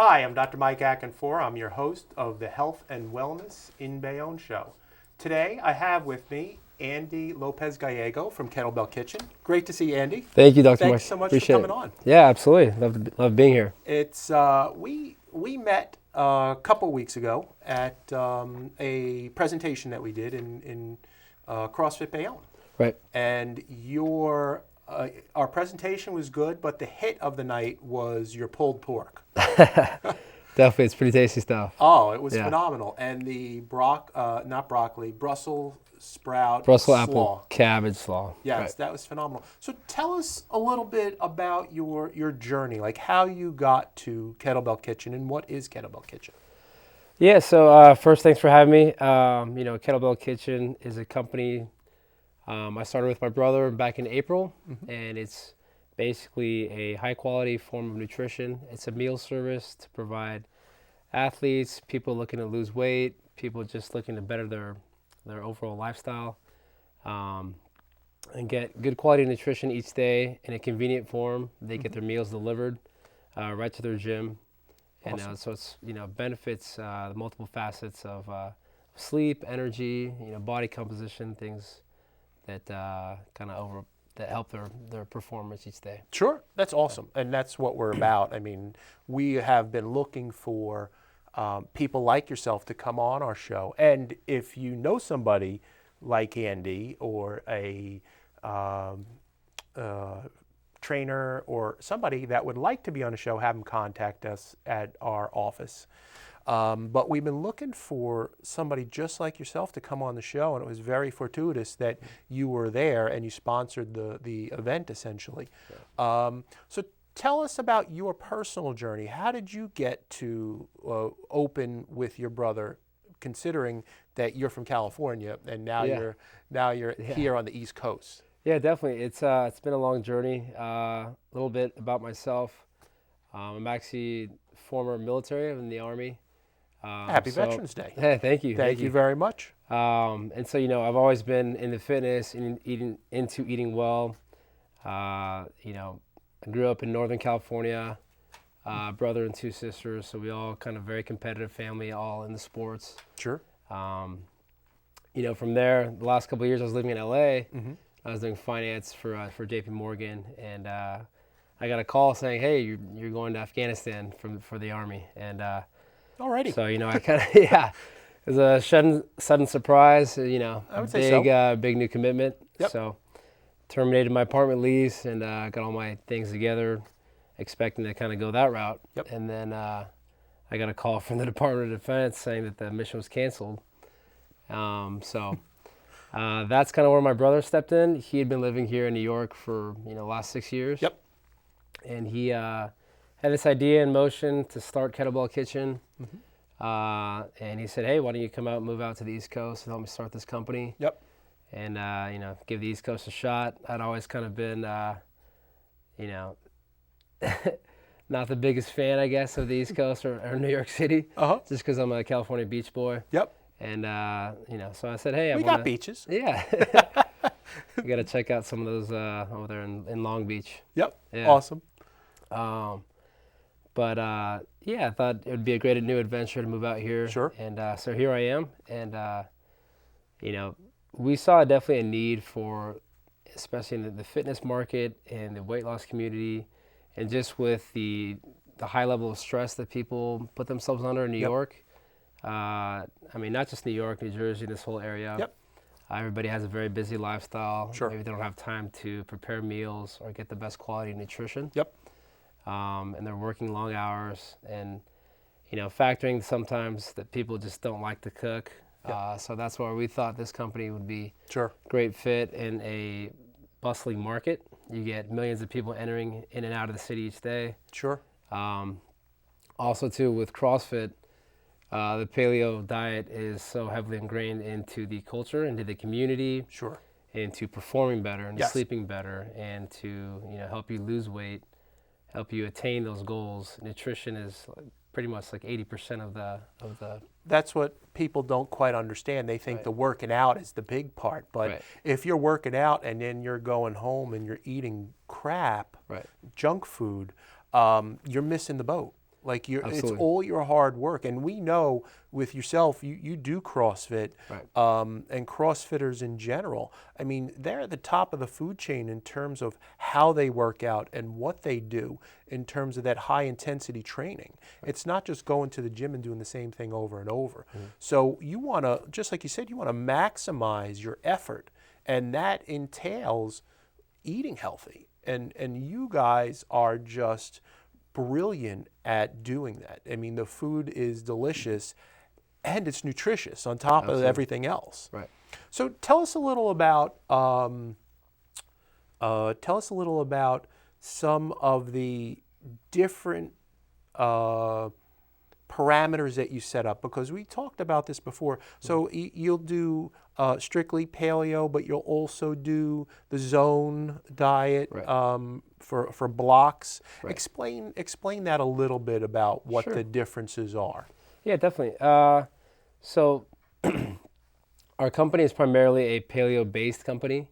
Hi, I'm Dr. Mike Acanfora. I'm your host of the Health and Wellness in Bayonne show. Today, I have with me Andy Lopez-Gallego from Kettlebell Kitchen. Great to see you, Andy. Thank you, Dr. Mike. Thanks so much Appreciate for coming it. on. Yeah, absolutely. Love being here. It's we met a couple weeks ago at a presentation that we did in CrossFit Bayonne. Right. And our presentation was good, but the hit of the night was your pulled pork. Definitely, it's pretty tasty stuff. Oh, it was Yeah. phenomenal. And the Brussels sprout Brussels slaw. apple cabbage slaw. Yes, Right. that was phenomenal. So tell us a little bit about your journey, like how you got to Kettlebell Kitchen and what is Kettlebell Kitchen? Yeah, so first, thanks for having me. Kettlebell Kitchen is a company I started with my brother back in April, and it's basically a high-quality form of nutrition. It's a meal service to provide athletes, people looking to lose weight, people just looking to better their overall lifestyle, and get good quality nutrition each day in a convenient form. They get their meals delivered right to their gym. And Awesome. so it's benefits the multiple facets of sleep, energy, body composition, things that that help their performance each day. Sure, that's awesome, and that's what we're about. I mean, we have been looking for people like yourself to come on our show, and if you know somebody like Andy or a trainer or somebody that would like to be on the show, have them contact us at our office. But we've been looking for somebody just like yourself to come on the show, and it was very fortuitous that you were there and you sponsored the event essentially. So tell us about your personal journey. How did you get to open with your brother, considering that you're from California and now Yeah. you're here on the East Coast? Yeah, definitely. It's been a long journey. A little bit about myself. I'm actually former military. I'm in the Army. Happy Veterans Day. Hey, thank you. Thank you very much. And so I've always been into fitness and eating well. I grew up in Northern California. Brother and two sisters, so we all kind of very competitive family, all in the sports. Sure. From there, the last couple of years I was living in LA. I was doing finance for JP Morgan, and I got a call saying, "Hey, you're going to Afghanistan for the Army." And Alrighty. so I kind of it was a sudden surprise. I would say so. Big new commitment. Yep. So terminated my apartment lease and got all my things together, expecting to kind of go that route. Yep. And then I got a call from the Department of Defense saying that the mission was canceled. That's kind of where my brother stepped in. He had been living here in New York for the last 6 years. Yep. And he had this idea in motion to start Kettlebell Kitchen. And he said, "Hey, why don't you come out and move out to the East Coast and help me start this company?" Yep. And give the East Coast a shot. I'd always kind of been not the biggest fan, I guess, of the East Coast or New York City, just because I'm a California beach boy. Yep. And so I said, "Hey, we got beaches." Yeah. You got to check out some of those over there in Long Beach. Yep. Yeah. Awesome. I thought it would be a great new adventure to move out here. Sure. And so here I am. And, we saw definitely a need for, especially in the fitness market and the weight loss community, and just with the high level of stress that people put themselves under in New York. Not just New York, New Jersey, this whole area. Yep. Everybody has a very busy lifestyle. Sure. Maybe they don't have time to prepare meals or get the best quality nutrition. Yep. And they're working long hours and, factoring sometimes that people just don't like to cook. Yep. So that's why we thought this company would be Sure. great fit in a bustling market. You get millions of people entering in and out of the city each day. Sure. Also, too, with CrossFit, the paleo diet is so heavily ingrained into the culture, into the community. Sure. Into performing better and Yes. sleeping better and to help you lose weight, help you attain those goals. Nutrition is pretty much like 80% of the. That's what people don't quite understand. They think the working out is the big part, but if you're working out and then you're going home and you're eating crap, junk food, you're missing the boat. Like it's Absolutely. all your hard work. And we know with yourself, you do CrossFit, Right. and CrossFitters in general. I mean, they're at the top of the food chain in terms of how they work out and what they do in terms of that high intensity training. It's not just going to the gym and doing the same thing over and over. So you want to, just like you said, you want to maximize your effort, and that entails eating healthy. And you guys are just brilliant at doing that. I mean, the food is delicious and it's nutritious on top of Absolutely. everything else. Right. So tell us a little about some of the different parameters that you set up, because we talked about this before. So you'll do strictly paleo, but you'll also do the zone diet, Right. for blocks. Right. Explain that a little bit about what Sure. the differences are. Yeah, definitely. So our company is primarily a paleo-based company.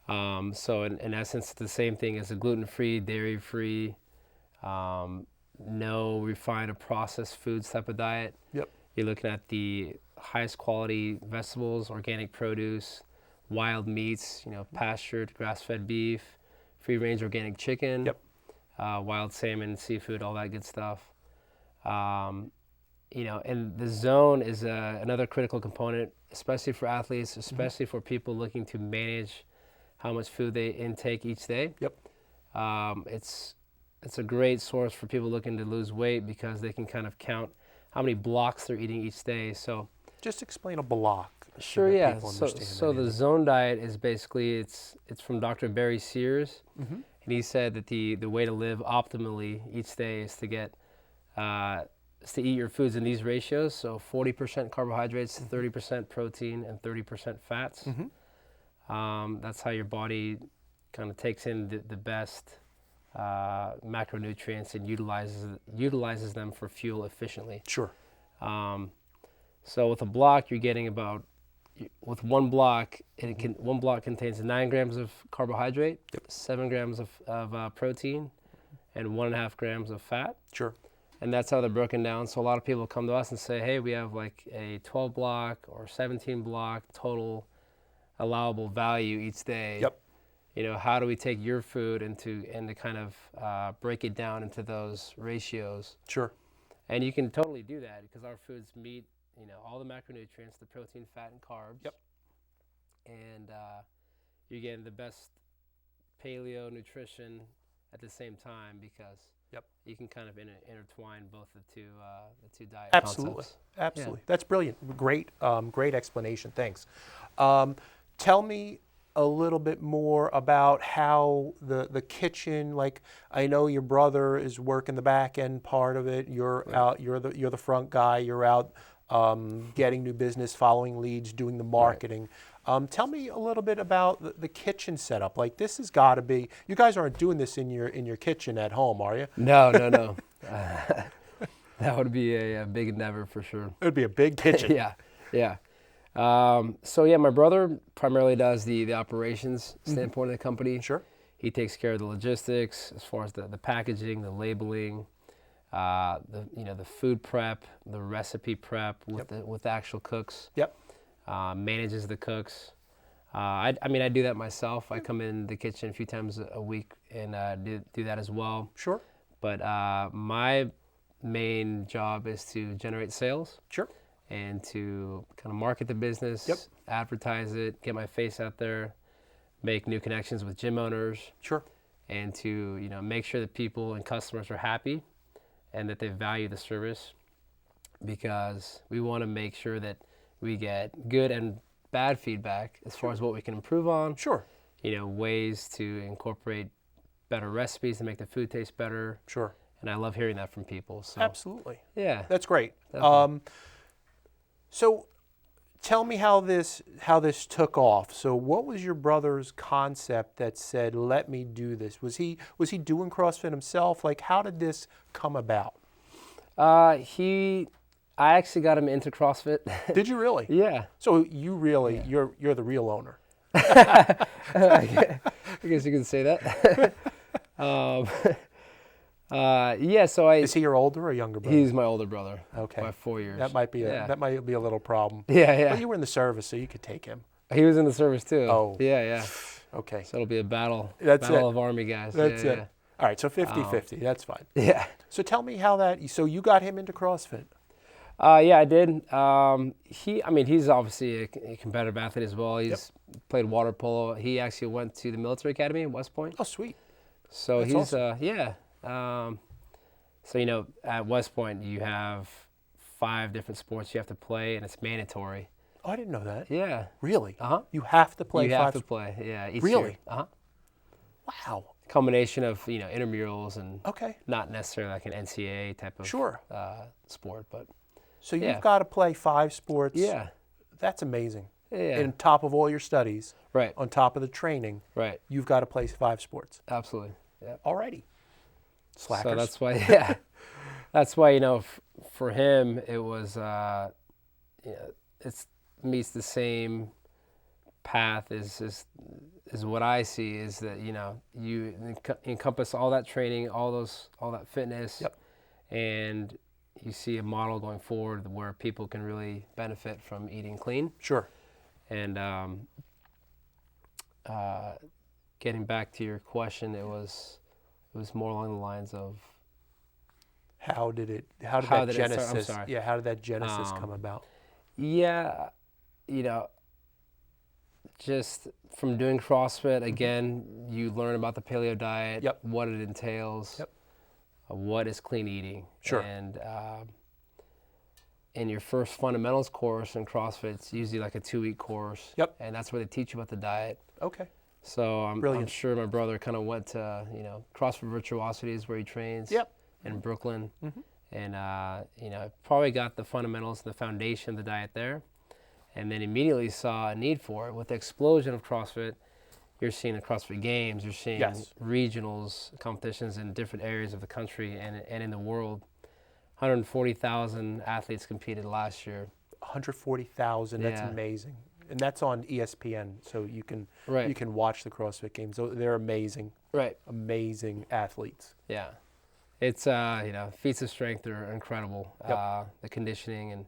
So in essence, it's the same thing as a gluten-free, dairy-free, no refined or processed foods type of diet. Yep. You're looking at the highest quality vegetables, organic produce, wild meats, pastured, grass-fed beef, free-range organic chicken, Yep. Wild salmon, seafood, all that good stuff. And the zone is another critical component, especially for athletes, especially for people looking to manage how much food they intake each day. Yep. It's a great source for people looking to lose weight because they can kind of count how many blocks they're eating each day. So Just explain a block. sure, that yeah. people So understand that the is. zone diet is basically it's from Dr. Barry Sears, and he said that the way to live optimally each day is to get is to eat your foods in these ratios. So 40% carbohydrates, 30% protein, and 30% fats. That's how your body kind of takes in the best macronutrients and utilizes them for fuel efficiently. Sure. So with a block, you're getting with one block, one block contains 9 grams of carbohydrate, 7 grams of protein, and 1.5 grams of fat. Sure. And that's how they're broken down. So a lot of people come to us and say, hey, we have like a 12 block or 17 block total allowable value each day. Yep. How do we take your food and to kind of break it down into those ratios? Sure. And you can totally do that because our foods meet, all the macronutrients, the protein, fat, and carbs. Yep. And you're getting the best paleo nutrition at the same time because you can kind of intertwine both the two diet Absolutely. concepts. Absolutely. That's brilliant. Great, great explanation. Thanks. Tell me a little bit more about how the kitchen, like I know your brother is working the back end part of it. You're out, you're the front guy, you're out getting new business, following leads, doing the marketing. Tell me a little bit about the kitchen setup. Like this has got to be, you guys aren't doing this in your kitchen at home, are you? No. That would be a big endeavor for sure. It would be a big kitchen. Yeah. My brother primarily does the operations standpoint of the company. Sure. He takes care of the logistics as far as the packaging, the labeling, the food prep, the recipe prep with the actual cooks. Yep. Manages the cooks. I do that myself. I come in the kitchen a few times a week and do that as well. Sure. But my main job is to generate sales. Sure. And to kind of market the business, advertise it, get my face out there, make new connections with gym owners. Sure. And to make sure that people and customers are happy and that they value the service, because we want to make sure that we get good and bad feedback as far as what we can improve on. Sure. Ways to incorporate better recipes to make the food taste better. Sure. And I love hearing that from people. So Absolutely. yeah, That's great. definitely. So tell me how this took off. So what was your brother's concept that said, let me do this? Was he doing CrossFit himself? Like, how did this come about? I actually got him into CrossFit. Did you really? Yeah. So you really, you're the real owner. I guess you can say that. Yeah, so Is he your older or younger brother? he's my older brother. Okay. By 4 years. That might be a little problem. Yeah, yeah. But you were in the service, so you could take him. He was in the service too. Oh. Yeah, yeah. Okay. So it'll be a battle. That's battle it. of Army guys. That's yeah, it. All right, so 50-50. That's fine. Yeah. So tell me how that. So you got him into CrossFit. Yeah, I did. He's obviously a competitive athlete as well. He's played water polo. He actually went to the military academy at West Point. Oh, sweet. So That's he's awesome. So at West Point you have 5 different sports you have to play, and it's mandatory. Oh, I didn't know that. Yeah. Really? Uh-huh. You have to play You 5. have to play. Yeah. Each Really? year. Uh-huh. Wow. Combination of intramurals and Okay. not necessarily like an NCAA type of Sure. sport, but So you've Yeah. got to play 5 sports. yeah. That's amazing. Yeah. On top of all your studies, Right. on top of the training, Right. you've got to play 5 sports. Absolutely. Yeah. Alrighty. Slackers. So that's why, yeah, that's why for him it was, it's meets the same path as what I see is that you encompass all that training, all that fitness, Yep. and you see a model going forward where people can really benefit from eating clean. Sure. And getting back to your question, it was more along the lines of How did that How did it start? I'm genesis? sorry. Yeah, how did that genesis come about? yeah, just from doing CrossFit again, you learn about the paleo diet, Yep. what it entails, Yep. what is clean eating, Sure. and in your first fundamentals course in CrossFit, it's usually like a 2-week course, Yep. and that's where they teach you about the diet. Okay. So I'm Brilliant. sure my brother kind of went to CrossFit Virtuosity is where he trains. Yep. In Brooklyn, Mhm. and probably got the fundamentals and the foundation of the diet there, and then immediately saw a need for it. With the explosion of CrossFit, you're seeing the CrossFit Games, you're seeing Yes. regionals, competitions in different areas of the country and in the world. 140,000 athletes competed last year. 140,000. That's Yeah. amazing. And that's on ESPN, so you can Right. you can watch the CrossFit Games. So they're amazing, Right. amazing athletes. Yeah. It's feats of strength are incredible. Yep. The conditioning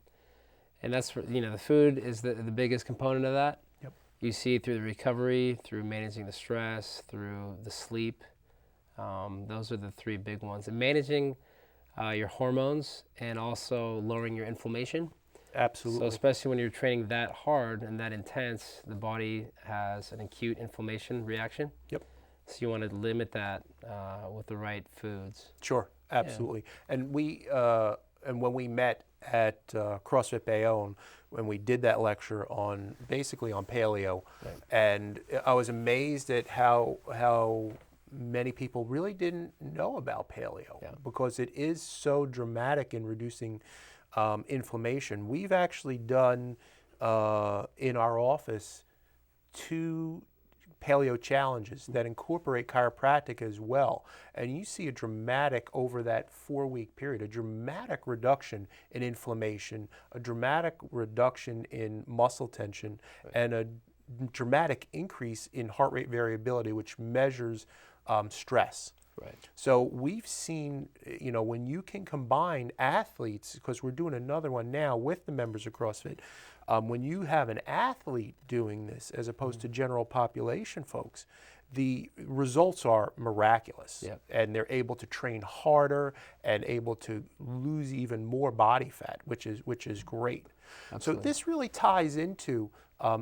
and that's the food is the biggest component of that. Yep. You see it through the recovery, through managing the stress, through the sleep. Those are the 3 big ones. And managing your hormones and also lowering your inflammation. Absolutely. So especially when you're training that hard and that intense, the body has an acute inflammation reaction. Yep. So you want to limit that with the right foods. Sure, absolutely. And when we met at CrossFit Bayonne, when we did that lecture on paleo, Right. and I was amazed at how many people really didn't know about paleo because it is so dramatic in reducing inflammation. We've actually done in our office 2 paleo challenges that incorporate chiropractic as well, and you see a dramatic, over that 4-week period, a dramatic reduction in inflammation, a dramatic reduction in muscle tension, and a dramatic increase in heart rate variability, which measures stress. Right. So we've seen, when you can combine athletes, because we're doing another one now with the members of CrossFit, when you have an athlete doing this as opposed to general population folks, the results are miraculous. Yep. And they're able to train harder and able to lose even more body fat, which is great. Absolutely. So this really ties into,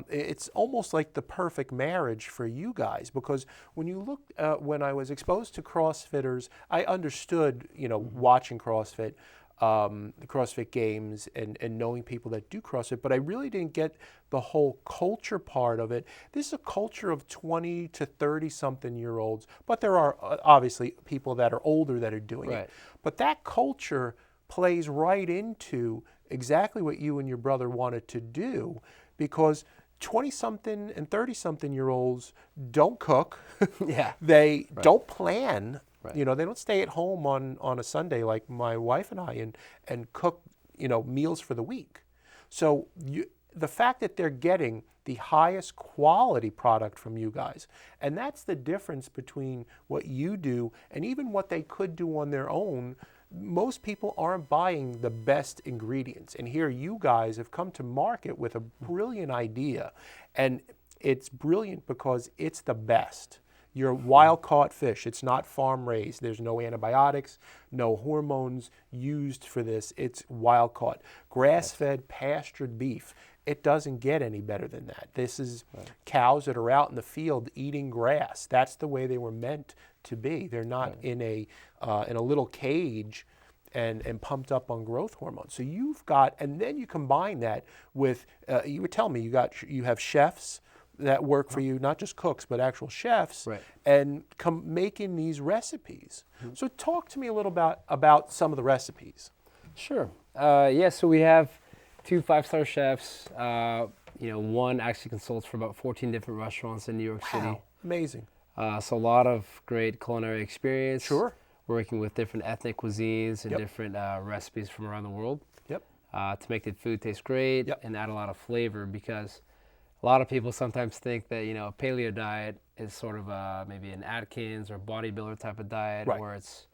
it's almost like the perfect marriage for you guys, because when you look, when I was exposed to CrossFitters, I understood, watching CrossFit, the CrossFit Games and knowing people that do CrossFit, but I really didn't get the whole culture part of it. This is a culture of 20 to 30-something-year-olds, but there are obviously people that are older that are doing Right. it. But that culture plays right into exactly what you and your brother wanted to do, because 20-something and 30-something-year-olds don't cook. Yeah. They don't plan. Right. They don't stay at home on a Sunday like my wife and I and cook, meals for the week. So the fact that they're getting the highest quality product from you guys, and that's the difference between what you do and even what they could do on their own. Most people aren't buying the best ingredients, and here you guys have come to market with a brilliant idea, and it's brilliant because it's the best. You're wild caught fish. It's not farm raised. There's no antibiotics, no hormones used for this. It's wild caught. Grass fed, pastured beef. It doesn't get any better than that. This is cows that are out in the field eating grass. That's the way they were meant to be. They're not in a little cage and pumped up on growth hormones. So you've got, and then you combine that with, you were telling me you have chefs that work for you, not just cooks, but actual chefs, and making these recipes. So talk to me a little about some of the recipes. Sure. Yeah, so we have 2 5-star chefs. One actually consults for about 14 different restaurants in New York City. Amazing. So a lot of great culinary experience. Sure. Working with different ethnic cuisines and different recipes from around the world. Yep. To make the food taste great and add a lot of flavor, because a lot of people sometimes think that, a paleo diet is sort of maybe an Atkins or bodybuilder type of diet where it's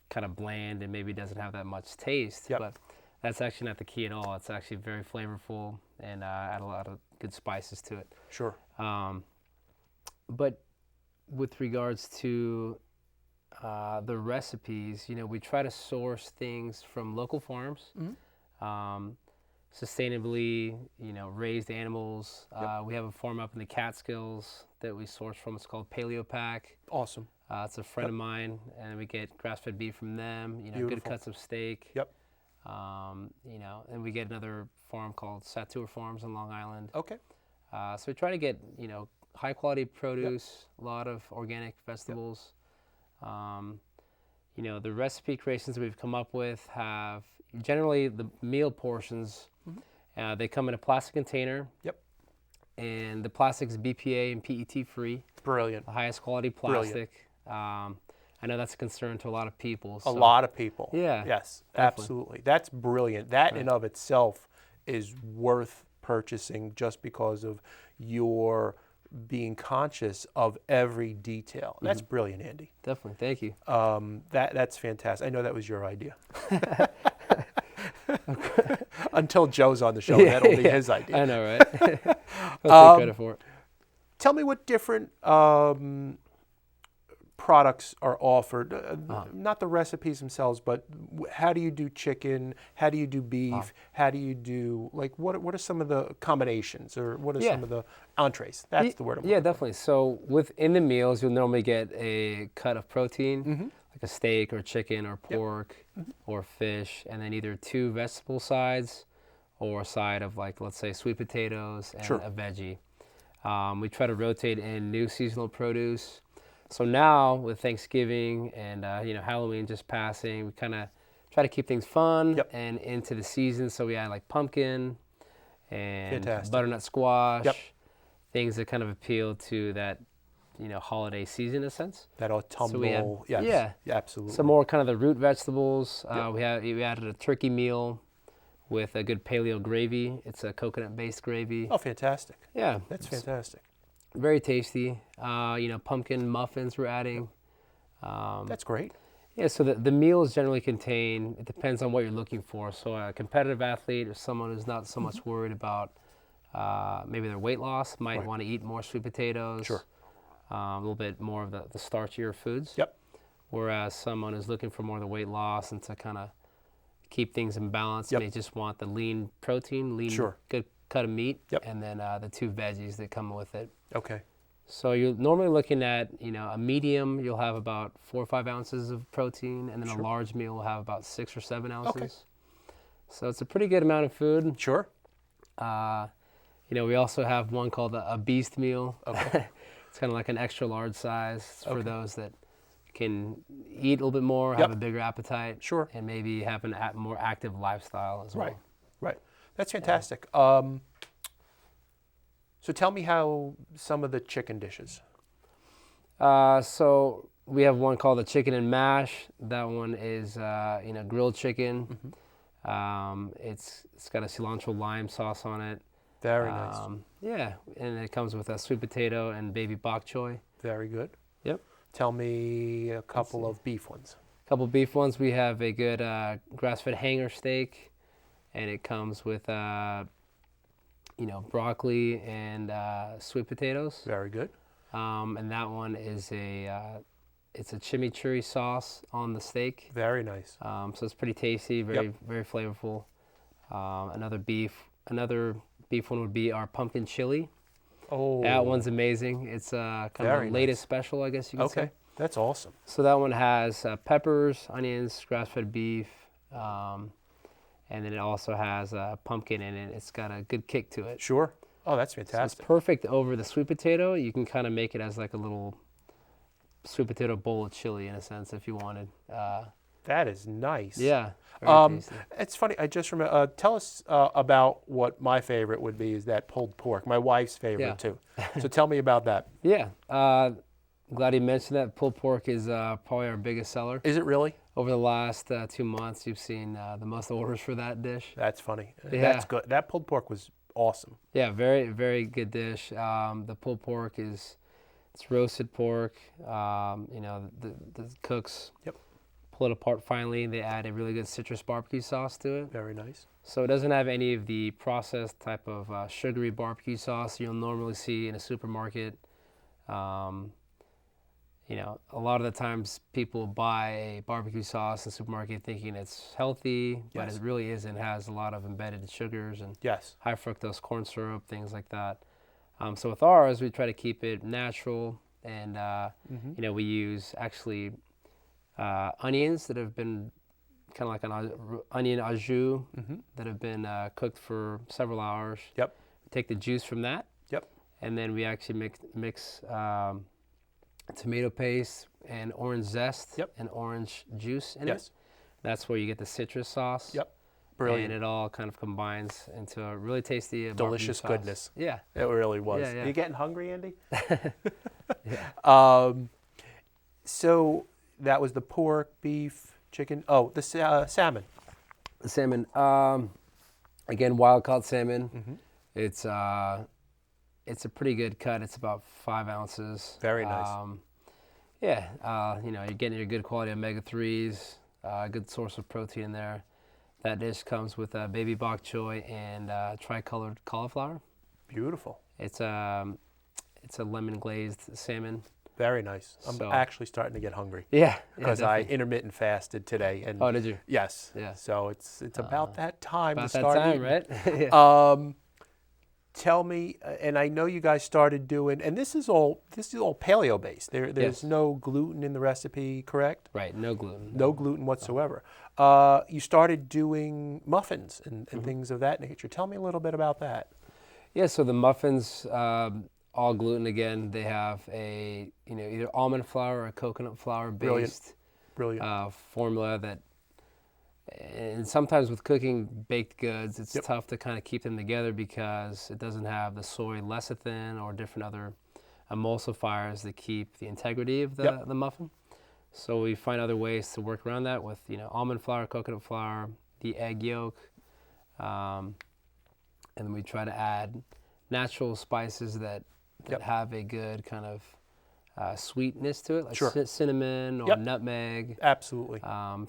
kind of bland and maybe doesn't have that much taste. But that's actually not the key at all. It's actually very flavorful and add a lot of good spices to it. Sure. But with regards to the recipes, we try to source things from local farms. Sustainably, raised animals. We have a farm up in the Catskills that we source from. It's called Paleo Pack. Awesome. It's a friend of mine, and we get grass-fed beef from them. Good cuts of steak. Yep. And we get another farm called Satur Farms on Long Island. Okay. So we try to get high-quality produce, a lot of organic vegetables. The recipe creations that we've come up with have generally the meal portions. They come in a plastic container. Yep. And the plastic's BPA and PET free. Brilliant. The highest quality plastic. I know that's a concern to a lot of people. A lot of people. Yeah. Yes, definitely. absolutely. That's brilliant. That in of itself is worth purchasing just because of your being conscious of every detail. That's brilliant, Andy. Definitely. Thank you. That's fantastic. I know that was your idea. Until Joe's on the show, that'll be his idea. I know, right? I'll take credit for it. Tell me what different products are offered. Not the recipes themselves, but how do you do chicken? How do you do beef? How do you do, what are some of the combinations, or what are some of the entrees? That's the word I'm looking for. Definitely. So within the meals, you'll normally get a cut of protein, like a steak or chicken or pork or fish, and then either 2 vegetable sides or a side of, let's say, sweet potatoes and a veggie. We try to rotate in new seasonal produce. So now with Thanksgiving and Halloween just passing, we kind of try to keep things fun and into the season. So we add pumpkin and butternut squash, things that kind of appeal to that holiday season in a sense. That autumnal, so absolutely. Some more kind of the root vegetables. We added a turkey meal with a good paleo gravy. It's a coconut-based gravy. Oh, fantastic. Yeah. That's fantastic. Very tasty. Pumpkin muffins we're adding. That's great. Yeah, so the meals generally contain, it depends on what you're looking for. So a competitive athlete or someone who's not so much worried about maybe their weight loss might want to eat more sweet potatoes. Sure. A little bit more of the starchier foods. Yep. Whereas someone who's looking for more of the weight loss and to kind of keep things in balance, may just want the lean protein, good cut of meat, and then the 2 veggies that come with it. Okay. So you're normally looking at, a medium, you'll have about 4 or 5 ounces of protein, and then a large meal will have about 6 or 7 ounces. Okay. So it's a pretty good amount of food. Sure. We also have one called a beast meal. Okay. It's kind of like an extra large size for those that can eat a little bit more, have a bigger appetite, and maybe have a more active lifestyle as well. Right. That's fantastic. So tell me how some of the chicken dishes. So we have one called the chicken and mash. That one is grilled chicken. It's got a cilantro lime sauce on it. Very nice. Yeah, and it comes with a sweet potato and baby bok choy. Very good. Yep. Tell me a couple of beef ones. A couple beef ones. We have a good grass-fed hanger steak, and it comes with broccoli and sweet potatoes. Very good. And that one is it's a chimichurri sauce on the steak. Very nice. So it's pretty tasty, very flavorful. Another beef one would be our pumpkin chili. Oh, That one's amazing. It's kind of Very the latest nice. special, I guess you could say. okay. That's awesome. So that one has peppers, onions, grass-fed beef, and then it also has pumpkin in it. It's got a good kick to it. Sure. Oh, that's So it's fantastic. perfect over the sweet potato. You can kind of make it as like a little sweet potato bowl of chili in a sense if you wanted. That is nice. Yeah. Very tasty. It's funny. I just remember. Tell us about what my favorite would be. Is that pulled pork? My wife's favorite Yeah. too. So tell me about that. Yeah. Glad you mentioned that. Pulled pork is probably our biggest seller. Is it really? Over the last 2 months, you've seen the most orders for that dish. That's funny. Yeah. That's good. That pulled pork was awesome. Yeah, very, very good dish. The pulled pork it's roasted pork. The cooks pull it apart finally. They add a really good citrus barbecue sauce to it. Very nice. So it doesn't have any of the processed type of sugary barbecue sauce you'll normally see in a supermarket. A lot of the times people buy a barbecue sauce in the supermarket thinking it's healthy, but Yes. it really isn't. It has a lot of embedded sugars and Yes. high fructose corn syrup, things like that. So with ours, we try to keep it natural, and we use actually onions that have been kind of like an onion au jus that have been cooked for several hours. Yep. Take the juice from that, Yep. and then we actually mix tomato paste and orange zest and orange juice in Yes. it. That's where you get the citrus sauce. Yep. Brilliant. And it all kind of combines into a really tasty barbecue Delicious sauce. goodness. Yeah. It really was. Yeah, yeah. You getting hungry, Andy? Yeah. So that was the pork, beef, chicken. Oh, the salmon. The salmon, again, wild caught salmon. It's a pretty good cut. It's about 5 ounces. Very nice. You're getting your good quality omega-3s, a good source of protein in there. That dish comes with baby bok choy and tricolored cauliflower. Beautiful. It's a lemon glazed salmon. Very nice. I'm So- actually starting to get hungry Yeah. because I definitely. intermittent fasted today. And Oh, did you? yes. Yeah. So it's about that time About to that start time, eating. right? Yeah. Tell me, and I know you guys started doing, and this is all paleo based. There's Yes. no gluten in the recipe, correct? Right. No gluten. No gluten whatsoever. You started doing muffins and things of that nature. Tell me a little bit about that. Yeah. So the muffins, all gluten again. They have a either almond flour or coconut flour based Brilliant. formula that. And sometimes with cooking baked goods, it's tough to kind of keep them together because it doesn't have the soy lecithin or different other emulsifiers that keep the integrity of the muffin. So we find other ways to work around that with almond flour, coconut flour, the egg yolk, and then we try to add natural spices that have a good kind of sweetness to it, like cinnamon or nutmeg, Absolutely.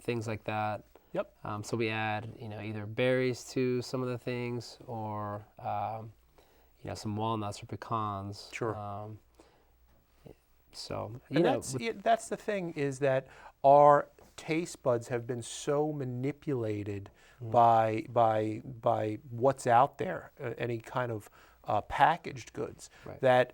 things like that. Yep. So we add, either berries to some of the things, or some walnuts or pecans. Sure. So And that's the thing, is that our taste buds have been so manipulated by what's out there, any kind of packaged goods, that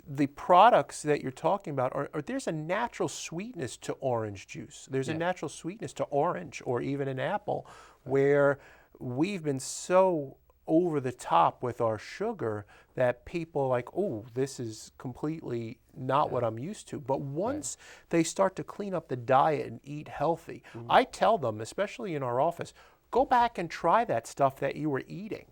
the products that you're talking about there's a natural sweetness to orange juice. There's a natural sweetness to orange or even an apple, where we've been so over the top with our sugar that people are like, oh, this is completely not what I'm used to. But once they start to clean up the diet and eat healthy, I tell them, especially in our office, go back and try that stuff that you were eating.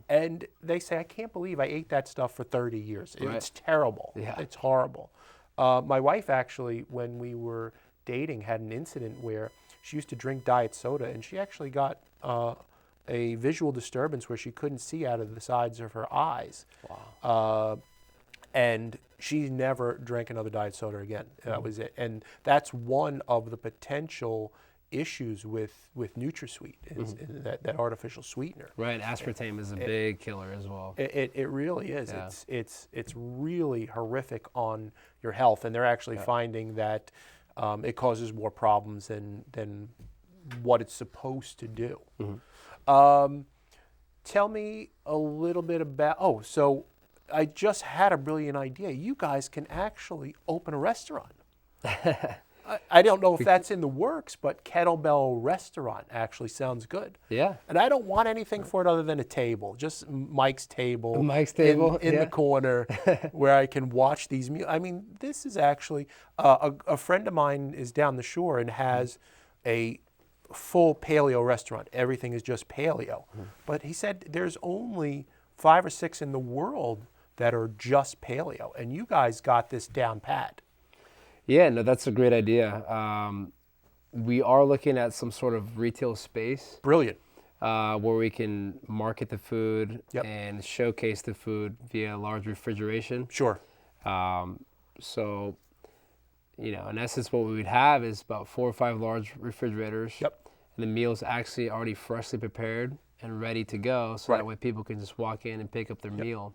And they say, I can't believe I ate that stuff for 30 years. It's terrible. Yeah. It's horrible. My wife actually, when we were dating, had an incident where she used to drink diet soda, and she actually got a visual disturbance where she couldn't see out of the sides of her eyes. Wow. And she never drank another diet soda again. That was it. And that's one of the potential issues with NutraSweet, is that artificial sweetener. Right, aspartame is a big killer as well. It really is. Yeah. It's really horrific on your health, and they're actually finding that it causes more problems than what it's supposed to do. Tell me a little bit about. So I just had a brilliant idea. You guys can actually open a restaurant. I don't know if that's in the works, but Kettlebell Restaurant actually sounds good. Yeah. And I don't want anything for it other than a table, just Mike's table. Mike's table, in the corner where I can watch these meals. I mean, this is actually, a friend of mine is down the shore and has a full paleo restaurant. Everything is just paleo. But he said there's only 5 or 6 in the world that are just paleo. And you guys got this down pat. Yeah, no, that's a great idea. We are looking at some sort of retail space. Brilliant. Where we can market the food Yep. and showcase the food via large refrigeration. Sure. So, in essence, what we would have is about 4 or 5 large refrigerators. Yep. And the meal's actually already freshly prepared and ready to go. So that way people can just walk in and pick up their meal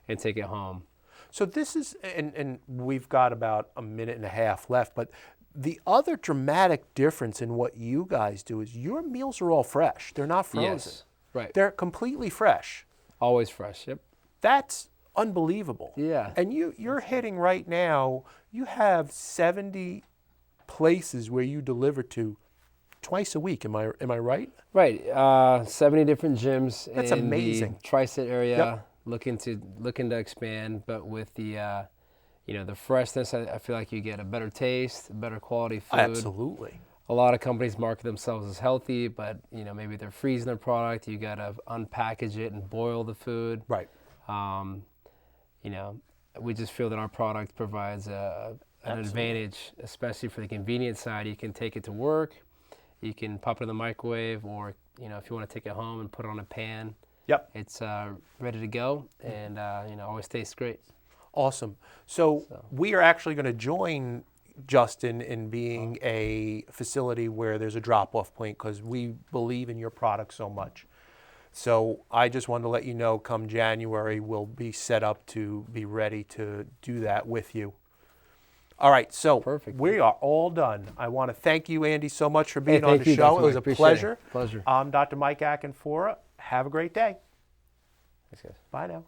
and take it home. So this is, and we've got about a minute and a half left, but the other dramatic difference in what you guys do is your meals are all fresh. They're not frozen. Yes, right. They're completely fresh. Always fresh, yep. That's unbelievable. Yeah. And you're hitting right now, you have 70 places where you deliver to twice a week. Am I right? Right. 70 different gyms That's in amazing. the tri-state area. Yep. Looking to expand, but with the the freshness, I feel like you get a better taste, better quality food. Absolutely. A lot of companies market themselves as healthy, but maybe they're freezing their product. You gotta unpackage it and boil the food. Right. We just feel that our product provides an advantage, especially for the convenience side. You can take it to work, you can pop it in the microwave, or if you want to take it home and put it on a pan. Yep. It's ready to go, and always tastes great. Awesome. So we are actually going to join Justin in being a facility where there's a drop-off point because we believe in your product so much. So I just wanted to let you know, come January, we'll be set up to be ready to do that with you. All right, so Perfect. We are all done. I want to thank you, Andy, so much for being on thank the you, show. Dr. It was Mike. a Appreciate pleasure. it. Pleasure. I'm Dr. Mike Acanfora. Have a great day. Thanks, guys. Bye now.